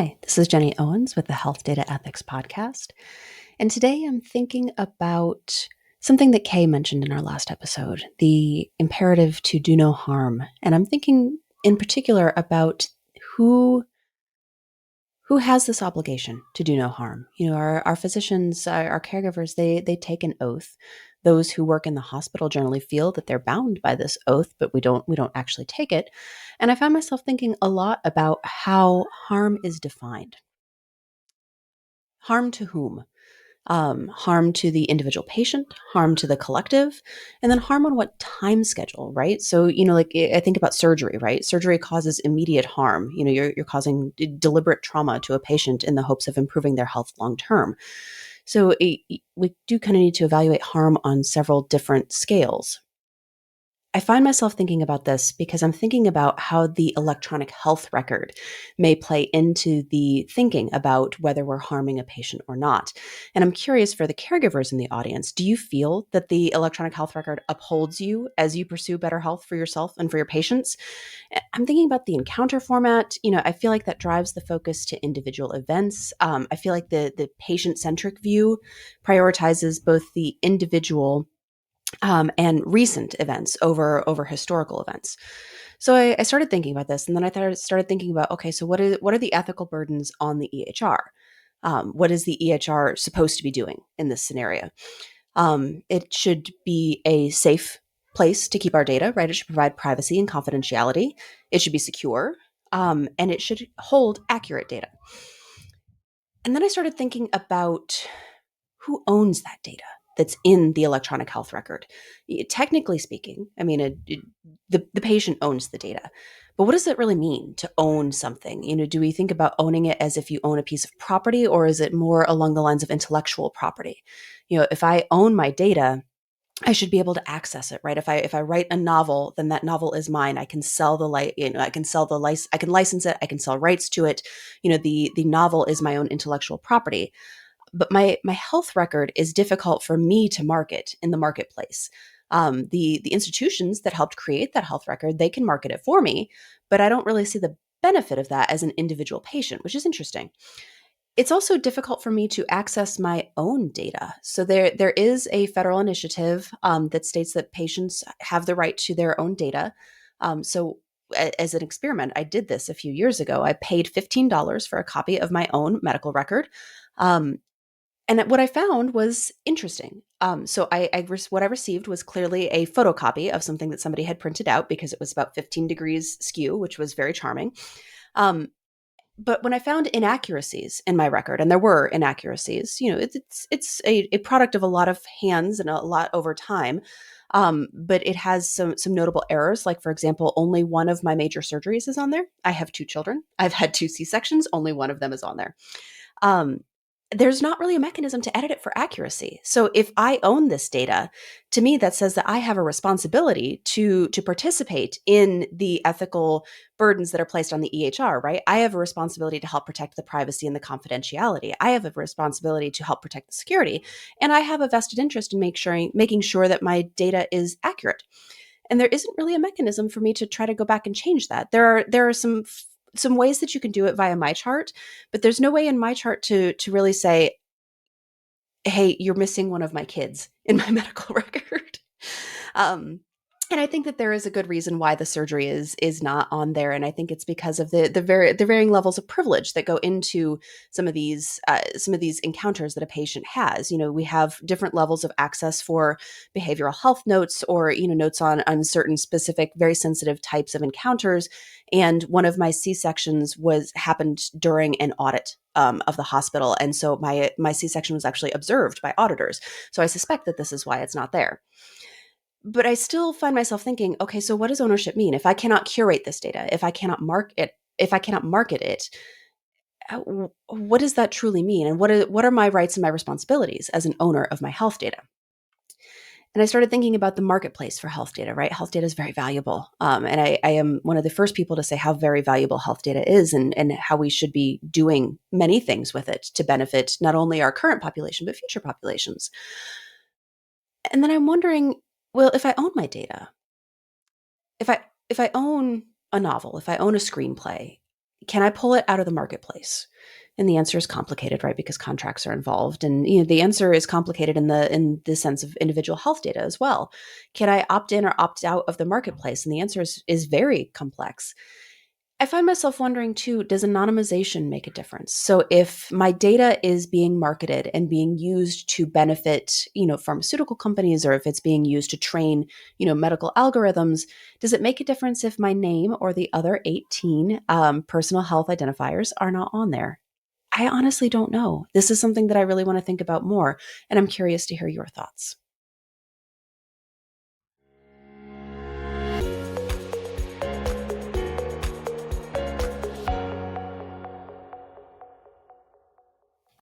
Hi, this is Jenny Owens with the Health Data Ethics Podcast. And today I'm thinking about something that Kay mentioned in our last episode, the imperative to do no harm. And I'm thinking in particular about who has this obligation to do no harm. You know, our physicians, our caregivers, they take an oath. Those who work in the hospital generally feel that they're bound by this oath, but we don't actually take it. And I found myself thinking a lot about how harm is defined. Harm to whom? Harm to the individual patient, harm to the collective, and then harm on what time schedule, right? So, like I think about surgery, right? Surgery causes immediate harm. You're causing deliberate trauma to a patient in the hopes of improving their health long term. So we do kind of need to evaluate harm on several different scales. I find myself thinking about this because I'm thinking about how the electronic health record may play into the thinking about whether we're harming a patient or not. And I'm curious for the caregivers in the audience, do you feel that the electronic health record upholds you as you pursue better health for yourself and for your patients? I'm thinking about the encounter format. I feel like that drives the focus to individual events. I feel like the patient-centric view prioritizes both the individual and recent events over historical events. So I started thinking about this, and then I started thinking about, okay, so what are the ethical burdens on the EHR? What is the EHR supposed to be doing in this scenario? It should be a safe place to keep our data, right? It should provide privacy and confidentiality. It should be secure, and it should hold accurate data. And then I started thinking about who owns that data that's in the electronic health record. Technically speaking, I mean, the patient owns the data. But what does it really mean to own something? Do we think about owning it as if you own a piece of property, or is it more along the lines of intellectual property? If I own my data, I should be able to access it, right? If I write a novel, then that novel is mine. I can sell I can sell the license, I can license it, I can sell rights to it. The novel is my own intellectual property. But my health record is difficult for me to market in the marketplace. The institutions that helped create that health record, they can market it for me, but I don't really see the benefit of that as an individual patient, which is interesting. It's also difficult for me to access my own data. So there is a federal initiative that states that patients have the right to their own data. As an experiment, I did this a few years ago. I paid $15 for a copy of my own medical record. And what I found was interesting. What I received was clearly a photocopy of something that somebody had printed out because it was about 15 degrees skew, which was very charming. But when I found inaccuracies in my record, and there were inaccuracies, it's a product of a lot of hands and a lot over time. But it has some notable errors. Like, for example, only one of my major surgeries is on there. I have two children. I've had two C-sections. Only one of them is on there. Um, there's not really a mechanism to edit it for accuracy. So if I own this data, to me, that says that I have a responsibility to participate in the ethical burdens that are placed on the EHR, right? I have a responsibility to help protect the privacy and the confidentiality. I have a responsibility to help protect the security. And I have a vested interest in making sure that my data is accurate. And there isn't really a mechanism for me to try to go back and change that. There are some ways that you can do it via my chart, but there's no way in my chart to really say, hey, you're missing one of my kids in my medical record. um, and I think that there is a good reason why the surgery is not on there, and I think it's because of the varying levels of privilege that go into some of these encounters that a patient has. We have different levels of access for behavioral health notes, or notes on certain specific, very sensitive types of encounters. And one of my C-sections happened during an audit of the hospital, and so my C-section was actually observed by auditors. So I suspect that this is why it's not there. But I still find myself thinking, okay, so what does ownership mean? If I cannot curate this data, if I cannot market it, what does that truly mean? And what are my rights and my responsibilities as an owner of my health data? And I started thinking about the marketplace for health data, right? Health data is very valuable. And I am one of the first people to say how very valuable health data is, and how we should be doing many things with it to benefit not only our current population, but future populations. And then I'm wondering, well, if I own my data, if I own a novel, if I own a screenplay, can I pull it out of the marketplace? And the answer is complicated, right? Because contracts are involved. And the answer is complicated in the sense of individual health data as well. Can I opt in or opt out of the marketplace? And the answer is very complex. I find myself wondering too, does anonymization make a difference? So if my data is being marketed and being used to benefit, pharmaceutical companies, or if it's being used to train, medical algorithms, does it make a difference if my name or the other 18 personal health identifiers are not on there? I honestly don't know. This is something that I really want to think about more, and I'm curious to hear your thoughts.